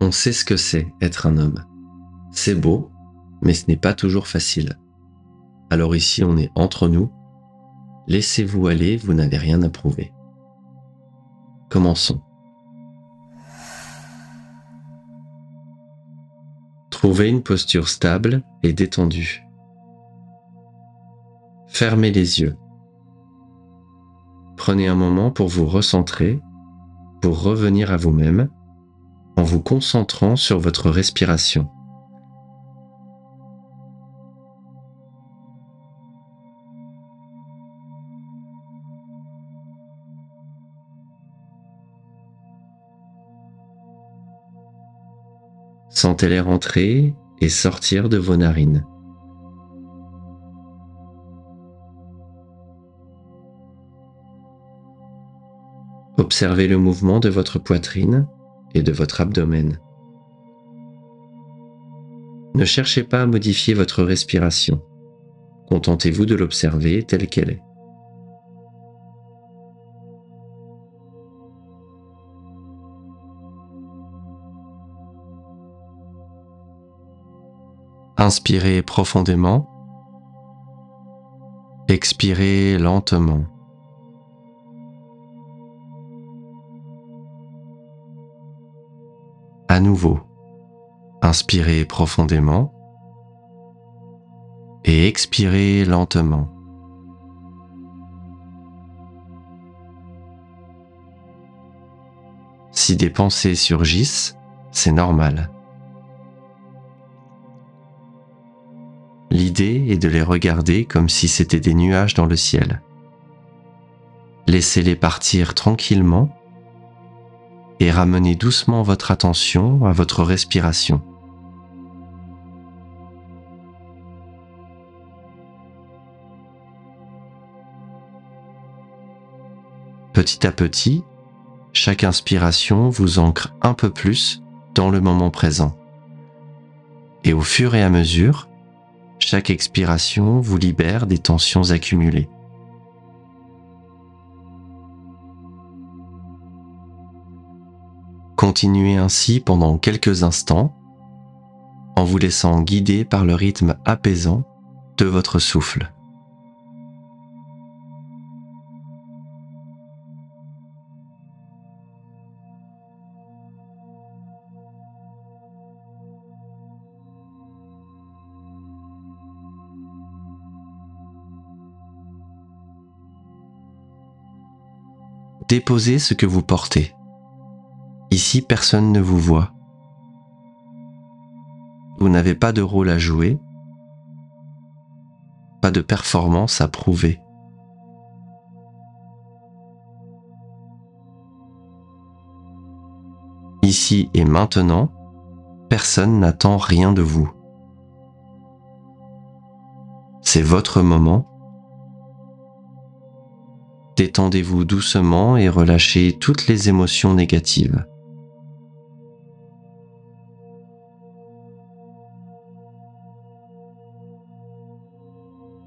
On sait ce que c'est être un homme. C'est beau, mais ce n'est pas toujours facile. Alors ici, on est entre nous. Laissez-vous aller, vous n'avez rien à prouver. Commençons. Trouvez une posture stable et détendue. Fermez les yeux. Prenez un moment pour vous recentrer, pour revenir à vous-même, en vous concentrant sur votre respiration. Sentez l'air entrer et sortir de vos narines. Observez le mouvement de votre poitrine et de votre abdomen. Ne cherchez pas à modifier votre respiration. Contentez-vous de l'observer telle qu'elle est. Inspirez profondément. Expirez lentement. À nouveau, inspirez profondément et expirez lentement. Si des pensées surgissent, c'est normal. L'idée est de les regarder comme si c'était des nuages dans le ciel. Laissez-les partir tranquillement et ramenez doucement votre attention à votre respiration. Petit à petit, chaque inspiration vous ancre un peu plus dans le moment présent. Et au fur et à mesure, chaque expiration vous libère des tensions accumulées. Continuez ainsi pendant quelques instants, en vous laissant guider par le rythme apaisant de votre souffle. Déposez ce que vous portez. Ici, personne ne vous voit. Vous n'avez pas de rôle à jouer, pas de performance à prouver. Ici et maintenant, personne n'attend rien de vous. C'est votre moment. Détendez-vous doucement et relâchez toutes les émotions négatives.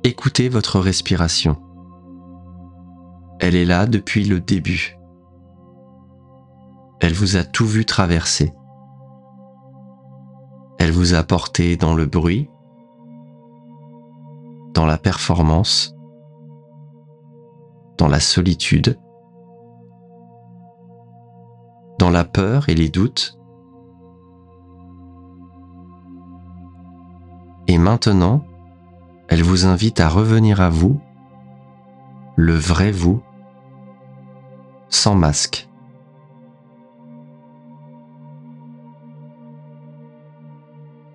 Écoutez votre respiration. Elle est là depuis le début. Elle vous a tout vu traverser. Elle vous a porté dans le bruit, dans la performance, dans la solitude, dans la peur et les doutes. Et maintenant, elle vous invite à revenir à vous, le vrai vous, sans masque.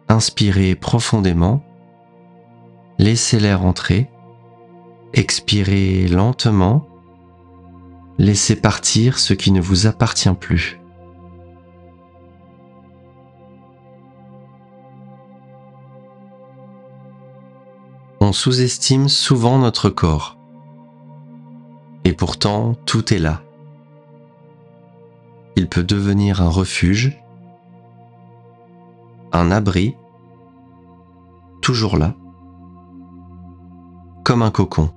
Inspirez profondément, laissez l'air entrer, expirez lentement, laissez partir ce qui ne vous appartient plus. On sous-estime souvent notre corps. Et pourtant, tout est là. Il peut devenir un refuge, un abri, toujours là, comme un cocon.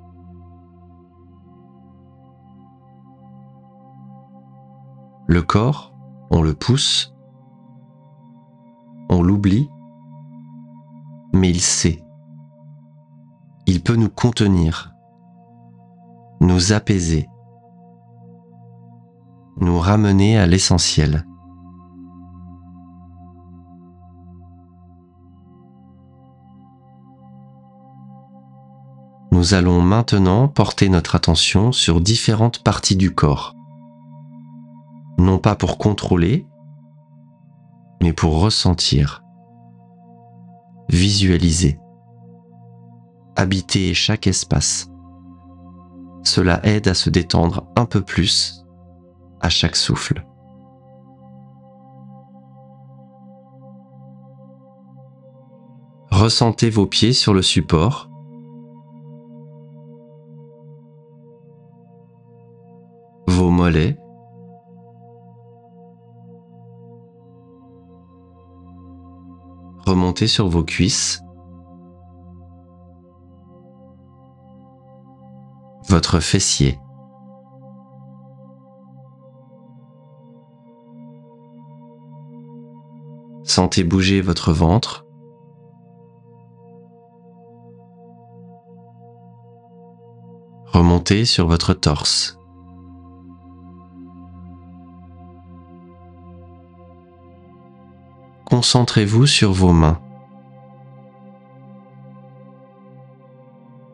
Le corps, on le pousse, on l'oublie, mais il sait. Il peut nous contenir, nous apaiser, nous ramener à l'essentiel. Nous allons maintenant porter notre attention sur différentes parties du corps, non pas pour contrôler, mais pour ressentir, visualiser, habiter chaque espace. Cela aide à se détendre un peu plus à chaque souffle. Ressentez vos pieds sur le support. Vos mollets. Remontez sur vos cuisses. Votre fessier. Sentez bouger votre ventre. Remontez sur votre torse. Concentrez-vous sur vos mains.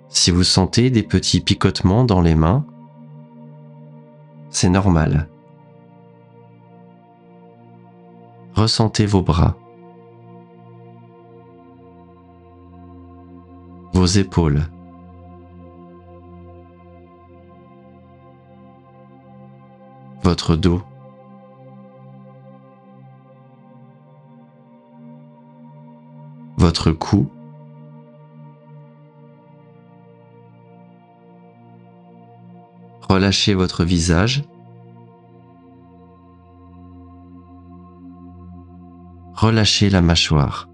Si vous sentez des petits picotements dans les mains, c'est normal. Ressentez vos bras, vos épaules, votre dos, votre cou, relâchez votre visage, relâchez la mâchoire.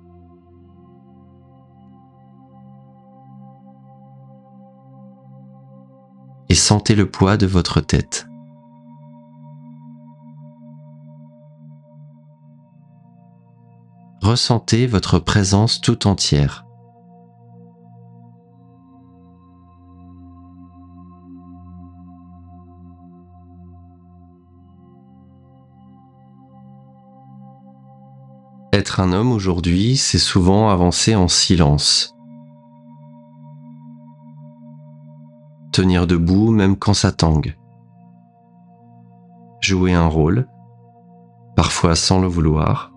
Et sentez le poids de votre tête. Ressentez votre présence tout entière. Être un homme aujourd'hui, c'est souvent avancer en silence. Tenir debout même quand ça tangue. Jouer un rôle, parfois sans le vouloir.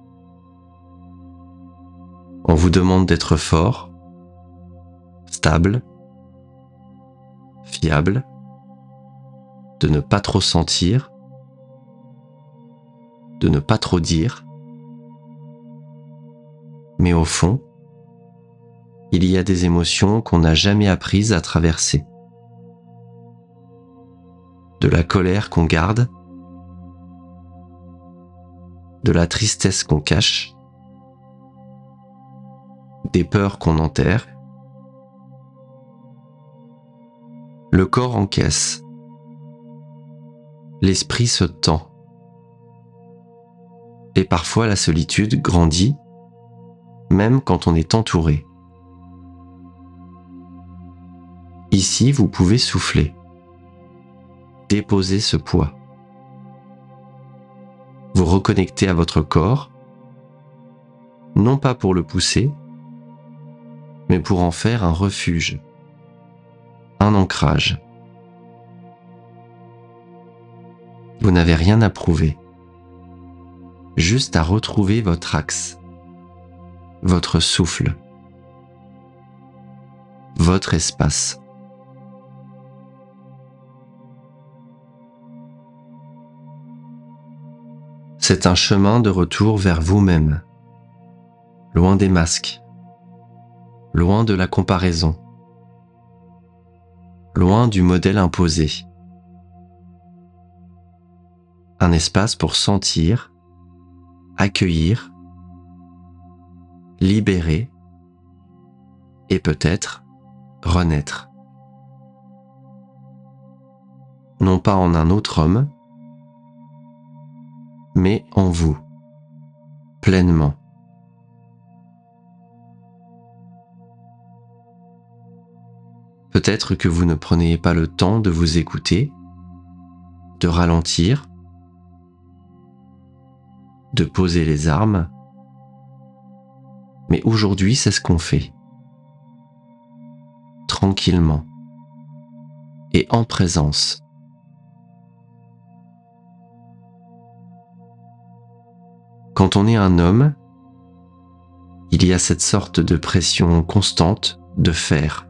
On vous demande d'être fort, stable, fiable, de ne pas trop sentir, de ne pas trop dire. Mais au fond, il y a des émotions qu'on n'a jamais apprises à traverser. De la colère qu'on garde, de la tristesse qu'on cache, des peurs qu'on enterre. Le corps encaisse, l'esprit se tend, et parfois la solitude grandit, même quand on est entouré. Ici, vous pouvez souffler, déposer ce poids, vous reconnecter à votre corps, non pas pour le pousser, mais pour en faire un refuge, un ancrage. Vous n'avez rien à prouver, juste à retrouver votre axe, votre souffle, votre espace. C'est un chemin de retour vers vous-même, loin des masques, loin de la comparaison, loin du modèle imposé. Un espace pour sentir, accueillir, libérer et peut-être renaître. Non pas en un autre homme, mais en vous, pleinement. Peut-être que vous ne prenez pas le temps de vous écouter, de ralentir, de poser les armes, mais aujourd'hui c'est ce qu'on fait, tranquillement et en présence. Quand on est un homme, il y a cette sorte de pression constante de faire,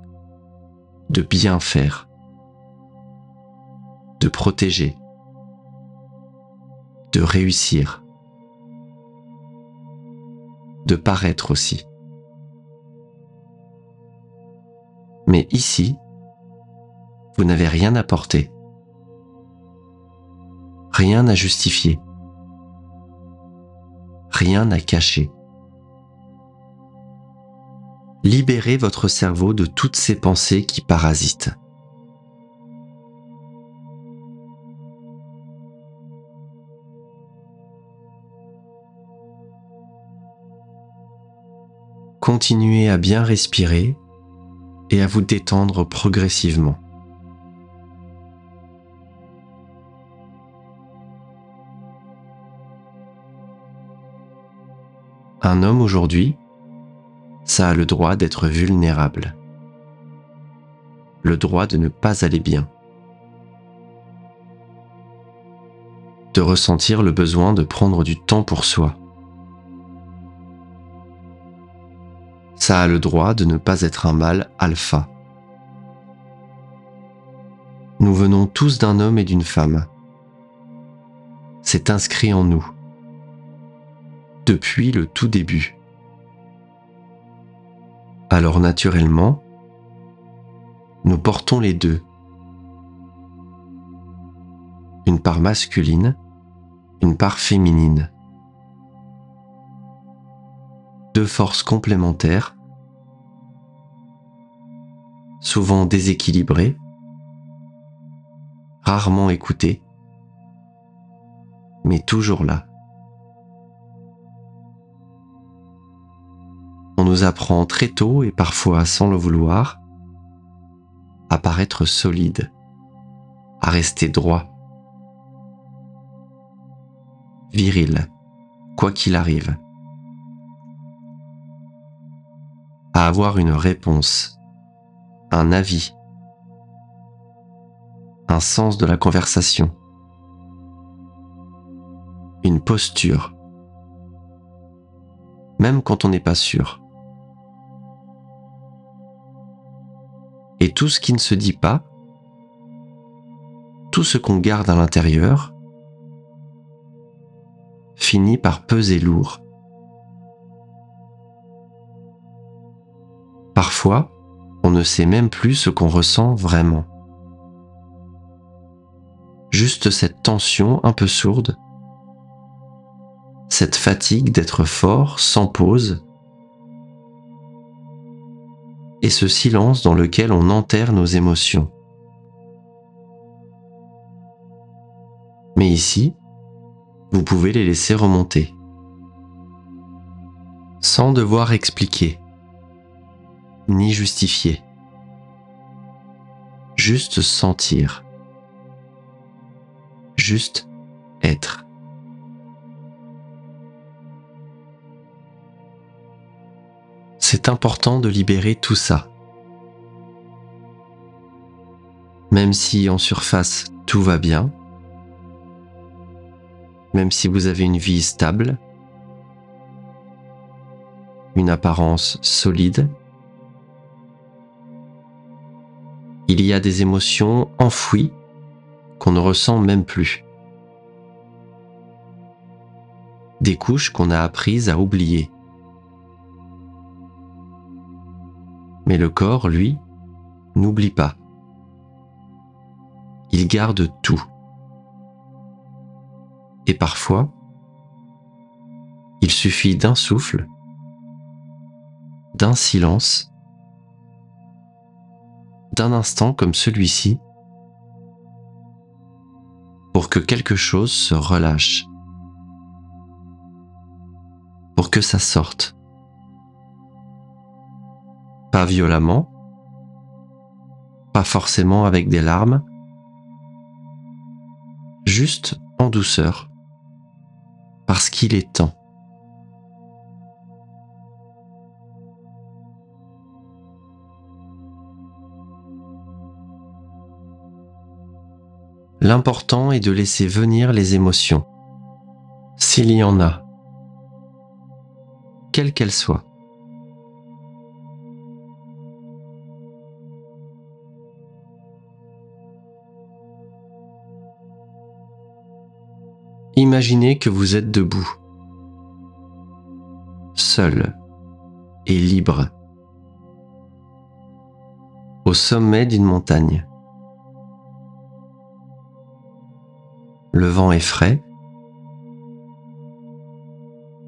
de bien faire, de protéger, de réussir, de paraître aussi. Mais ici, vous n'avez rien à porter, rien à justifier, rien à cacher. Libérez votre cerveau de toutes ces pensées qui parasitent. Continuez à bien respirer et à vous détendre progressivement. Un homme aujourd'hui, ça a le droit d'être vulnérable, le droit de ne pas aller bien, de ressentir le besoin de prendre du temps pour soi. Ça a le droit de ne pas être un mâle alpha. Nous venons tous d'un homme et d'une femme. C'est inscrit en nous, depuis le tout début. Alors naturellement, nous portons les deux. Une part masculine, une part féminine. Deux forces complémentaires, souvent déséquilibrées, rarement écoutées, mais toujours là. On nous apprend très tôt et parfois sans le vouloir à paraître solide, à rester droit, viril, quoi qu'il arrive, à avoir une réponse, un avis, un sens de la conversation, une posture, même quand on n'est pas sûr. Et tout ce qui ne se dit pas, tout ce qu'on garde à l'intérieur, finit par peser lourd. Parfois, on ne sait même plus ce qu'on ressent vraiment. Juste cette tension un peu sourde, cette fatigue d'être fort sans pause, et ce silence dans lequel on enterre nos émotions. Mais ici, vous pouvez les laisser remonter, sans devoir expliquer, ni justifier. Juste sentir, juste être. C'est important de libérer tout ça. Même si en surface tout va bien, même si vous avez une vie stable, une apparence solide, il y a des émotions enfouies qu'on ne ressent même plus. Des couches qu'on a apprises à oublier. Mais le corps, lui, n'oublie pas. Il garde tout. Et parfois, il suffit d'un souffle, d'un silence, d'un instant comme celui-ci, pour que quelque chose se relâche, pour que ça sorte. Pas violemment, pas forcément avec des larmes, juste en douceur, parce qu'il est temps. L'important est de laisser venir les émotions, s'il y en a, quelles qu'elles soient. Imaginez que vous êtes debout, seul et libre, au sommet d'une montagne. Le vent est frais,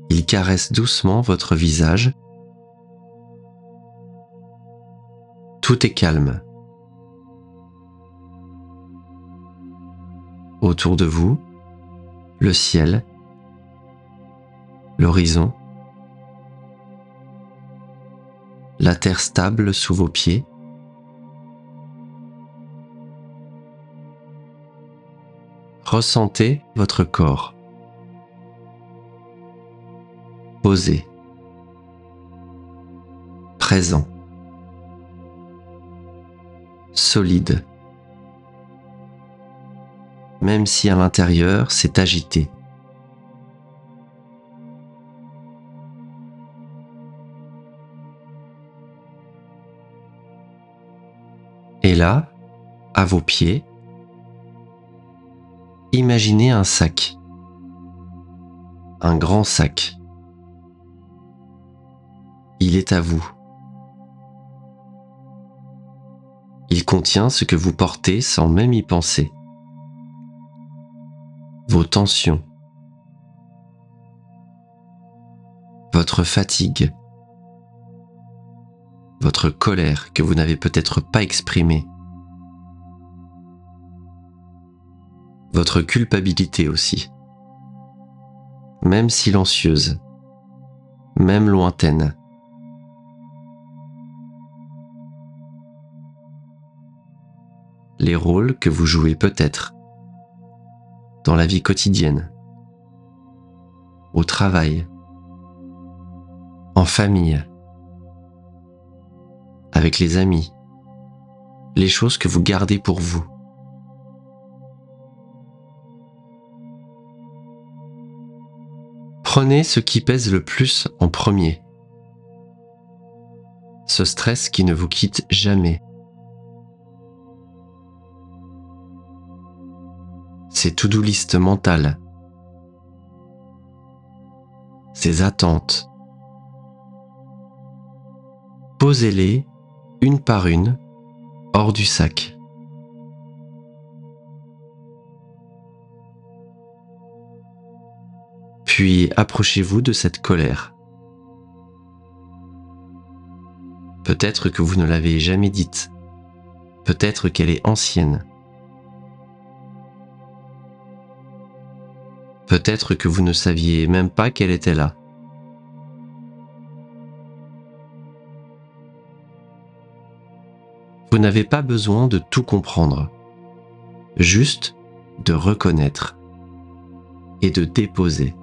il caresse doucement votre visage. Tout est calme. Autour de vous, le ciel, l'horizon, la terre stable sous vos pieds. Ressentez votre corps. Posé. Présent. Solide. Même si à l'intérieur c'est agité. Et là, à vos pieds, imaginez un sac. Un grand sac. Il est à vous. Il contient ce que vous portez sans même y penser. Vos tensions. Votre fatigue. Votre colère que vous n'avez peut-être pas exprimée. Votre culpabilité aussi. Même silencieuse. Même lointaine. Les rôles que vous jouez peut-être dans la vie quotidienne, au travail, en famille, avec les amis, les choses que vous gardez pour vous. Prenez ce qui pèse le plus en premier, ce stress qui ne vous quitte jamais. Ces to-do list mentales, ces attentes. Posez-les une par une hors du sac. Puis approchez-vous de cette colère. Peut-être que vous ne l'avez jamais dite. Peut-être qu'elle est ancienne. Peut-être que vous ne saviez même pas qu'elle était là. Vous n'avez pas besoin de tout comprendre, juste de reconnaître et de déposer.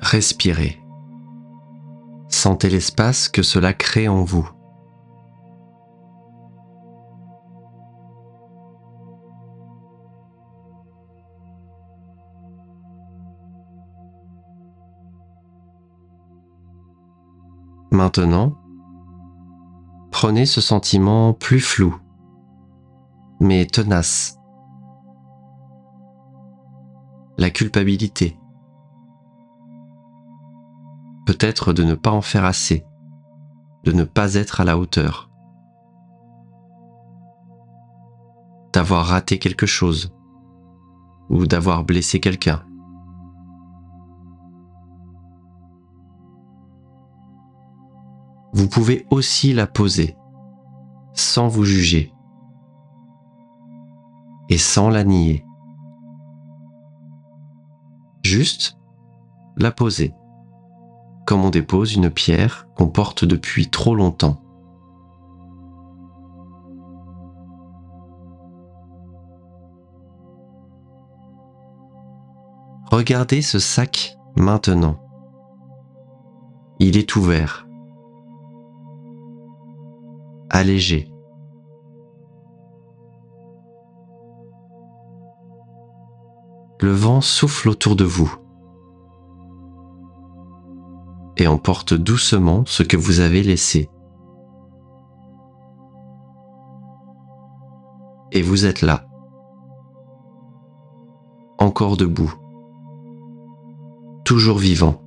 Respirez. Sentez l'espace que cela crée en vous. Maintenant, prenez ce sentiment plus flou, mais tenace. La culpabilité. Peut-être de ne pas en faire assez, de ne pas être à la hauteur, d'avoir raté quelque chose ou d'avoir blessé quelqu'un. Vous pouvez aussi la poser, sans vous juger et sans la nier. Juste la poser, comme on dépose une pierre qu'on porte depuis trop longtemps. Regardez ce sac maintenant. Il est ouvert, allégé. Le vent souffle autour de vous et emporte doucement ce que vous avez laissé. Et vous êtes là, encore debout, toujours vivant.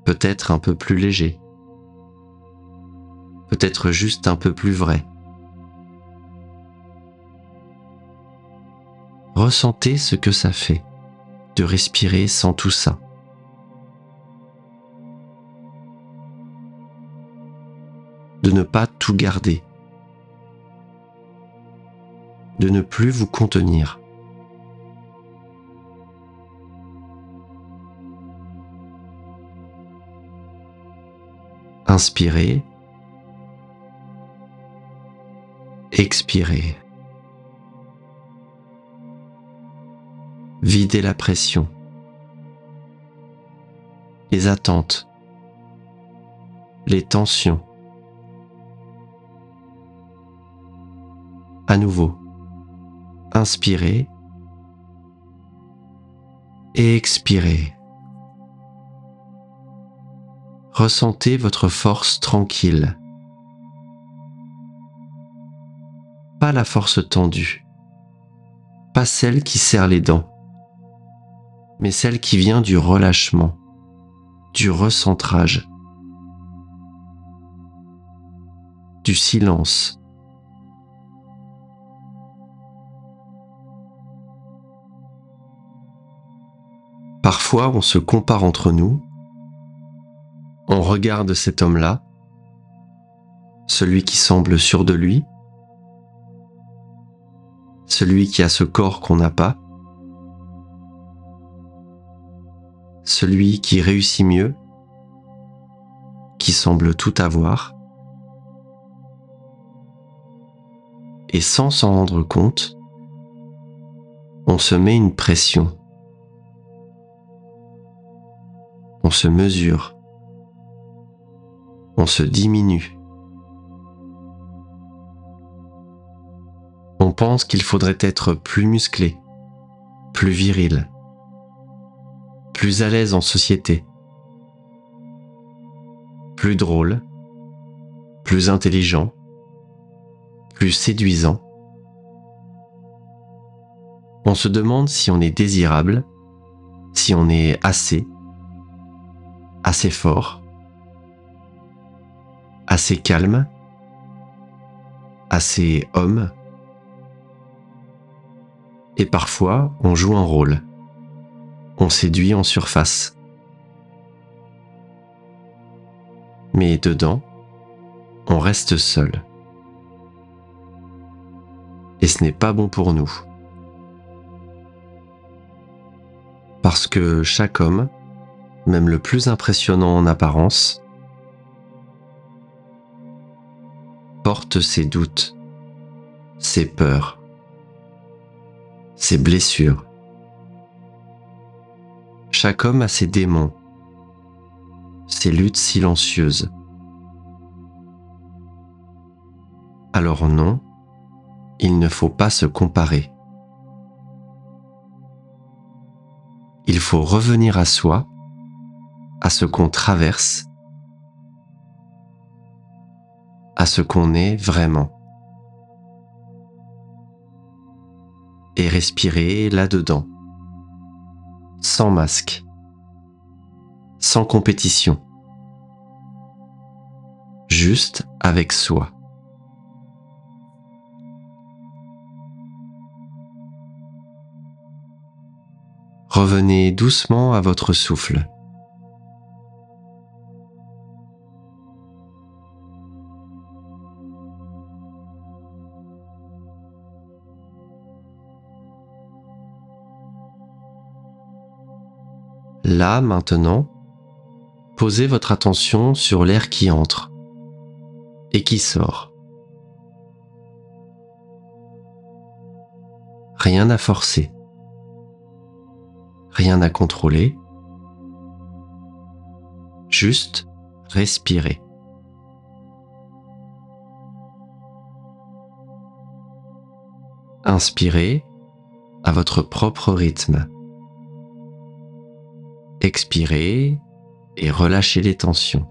Peut-être un peu plus léger, peut-être juste un peu plus vrai. Ressentez ce que ça fait de respirer sans tout ça. De ne pas tout garder. De ne plus vous contenir. Inspirez. Expirez. Videz la pression, les attentes, les tensions. À nouveau, inspirez et expirez. Ressentez votre force tranquille. Pas la force tendue, pas celle qui serre les dents, mais celle qui vient du relâchement, du recentrage, du silence. Parfois, on se compare entre nous, on regarde cet homme-là, celui qui semble sûr de lui, celui qui a ce corps qu'on n'a pas, celui qui réussit mieux, qui semble tout avoir, et sans s'en rendre compte, on se met une pression, on se mesure, on se diminue. On pense qu'il faudrait être plus musclé, plus viril, plus à l'aise en société, plus drôle, plus intelligent, plus séduisant. On se demande si on est désirable, si on est assez fort, assez calme, assez homme. Et parfois, on joue un rôle. On séduit en surface. Mais dedans, on reste seul. Et ce n'est pas bon pour nous. Parce que chaque homme, même le plus impressionnant en apparence, porte ses doutes, ses peurs, ses blessures. Chaque homme a ses démons, ses luttes silencieuses. Alors non, il ne faut pas se comparer. Il faut revenir à soi, à ce qu'on traverse, à ce qu'on est vraiment. Et respirer là-dedans, sans masque, sans compétition, juste avec soi. Revenez doucement à votre souffle. Là, maintenant, posez votre attention sur l'air qui entre et qui sort. Rien à forcer, rien à contrôler, juste respirer. Inspirez à votre propre rythme. Expirez et relâchez les tensions,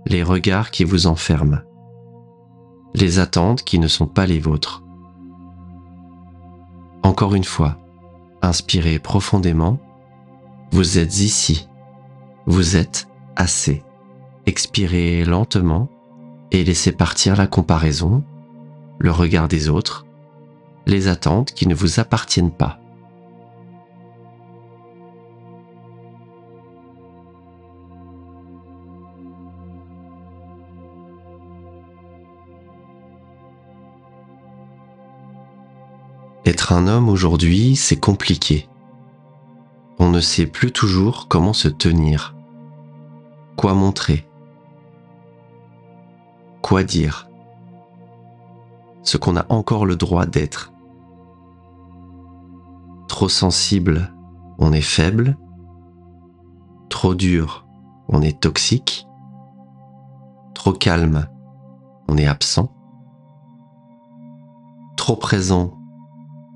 les regards qui vous enferment, les attentes qui ne sont pas les vôtres. Encore une fois, inspirez profondément. Vous êtes ici. Vous êtes assez. Expirez lentement et laissez partir la comparaison, le regard des autres, les attentes qui ne vous appartiennent pas. Être un homme aujourd'hui, c'est compliqué. On ne sait plus toujours comment se tenir, quoi montrer, quoi dire, ce qu'on a encore le droit d'être. Trop sensible, on est faible. Trop dur, on est toxique. Trop calme, on est absent. Trop présent,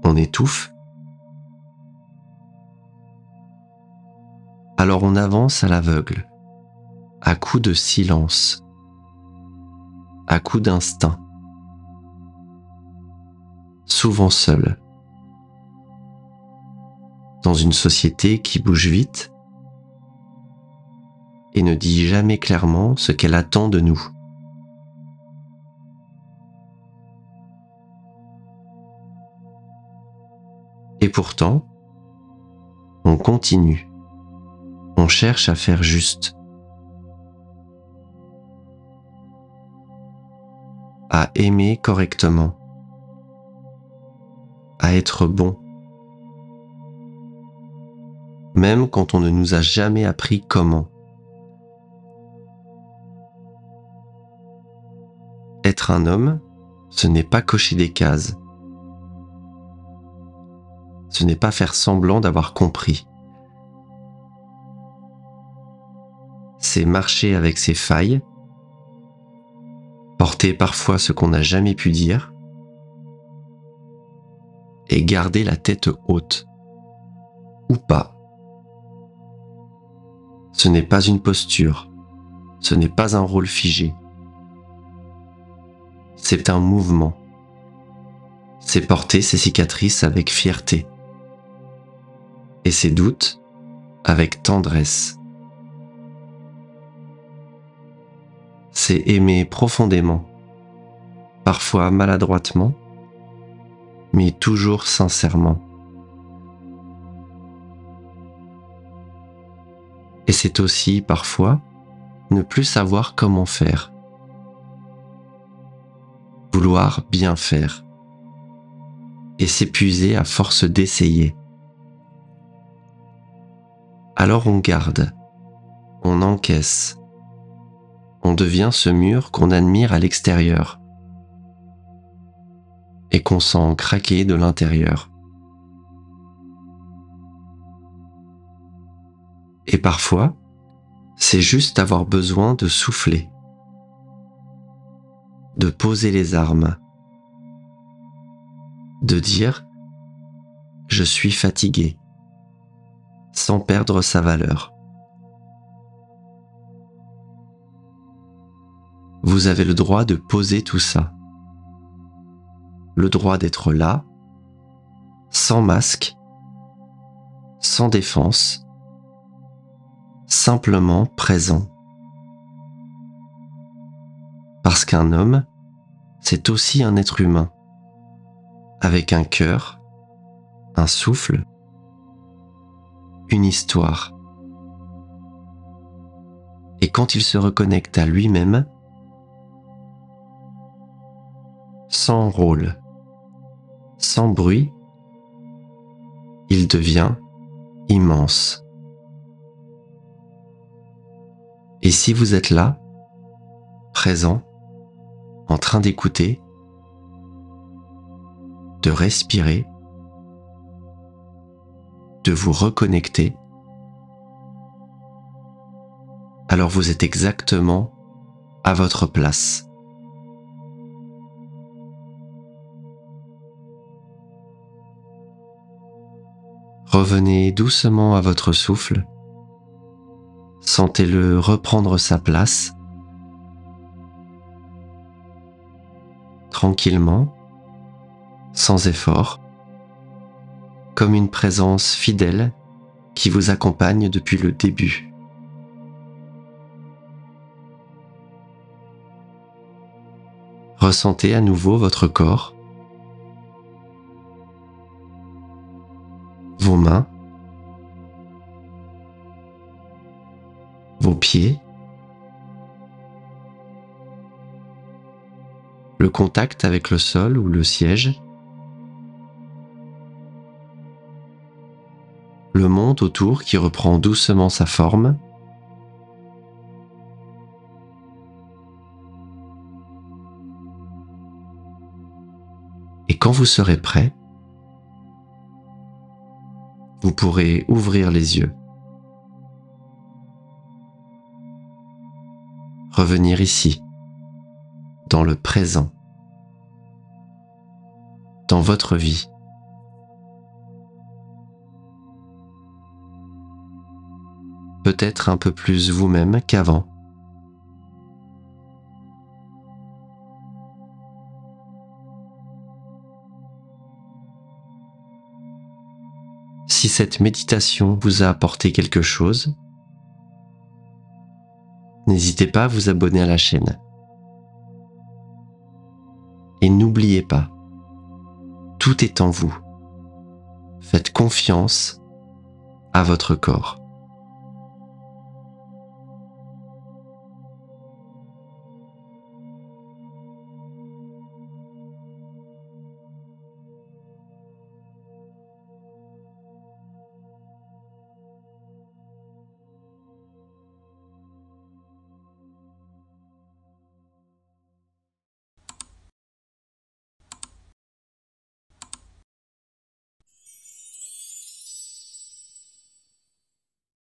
on étouffe. Alors on avance à l'aveugle, à coups de silence, à coups d'instinct, souvent seul, dans une société qui bouge vite et ne dit jamais clairement ce qu'elle attend de nous. Et pourtant, on continue. On cherche à faire juste, à aimer correctement, à être bon, même quand on ne nous a jamais appris comment. Être un homme, ce n'est pas cocher des cases. Ce n'est pas faire semblant d'avoir compris. C'est marcher avec ses failles, porter parfois ce qu'on n'a jamais pu dire, et garder la tête haute. Ou pas. Ce n'est pas une posture, ce n'est pas un rôle figé. C'est un mouvement. C'est porter ses cicatrices avec fierté. Et ses doutes avec tendresse. C'est aimer profondément, parfois maladroitement, mais toujours sincèrement. Et c'est aussi, parfois, ne plus savoir comment faire. Vouloir bien faire. Et s'épuiser à force d'essayer. Alors on garde, on encaisse. On devient ce mur qu'on admire à l'extérieur et qu'on sent craquer de l'intérieur. Et parfois, c'est juste avoir besoin de souffler, de poser les armes, de dire « je suis fatigué » sans perdre sa valeur. Vous avez le droit de poser tout ça. Le droit d'être là, sans masque, sans défense, simplement présent. Parce qu'un homme, c'est aussi un être humain, avec un cœur, un souffle, une histoire. Et quand il se reconnecte à lui-même, sans rôle, sans bruit, il devient immense. Et si vous êtes là, présent, en train d'écouter, de respirer, de vous reconnecter, alors vous êtes exactement à votre place. Revenez doucement à votre souffle, sentez-le reprendre sa place, tranquillement, sans effort, comme une présence fidèle qui vous accompagne depuis le début. Ressentez à nouveau votre corps, vos mains, vos pieds, le contact avec le sol ou le siège, le monde autour qui reprend doucement sa forme, et quand vous serez prêt, vous pourrez ouvrir les yeux. Revenir ici, dans le présent, dans votre vie. Peut-être un peu plus vous-même qu'avant. Si cette méditation vous a apporté quelque chose, n'hésitez pas à vous abonner à la chaîne. Et n'oubliez pas, tout est en vous. Faites confiance à votre corps.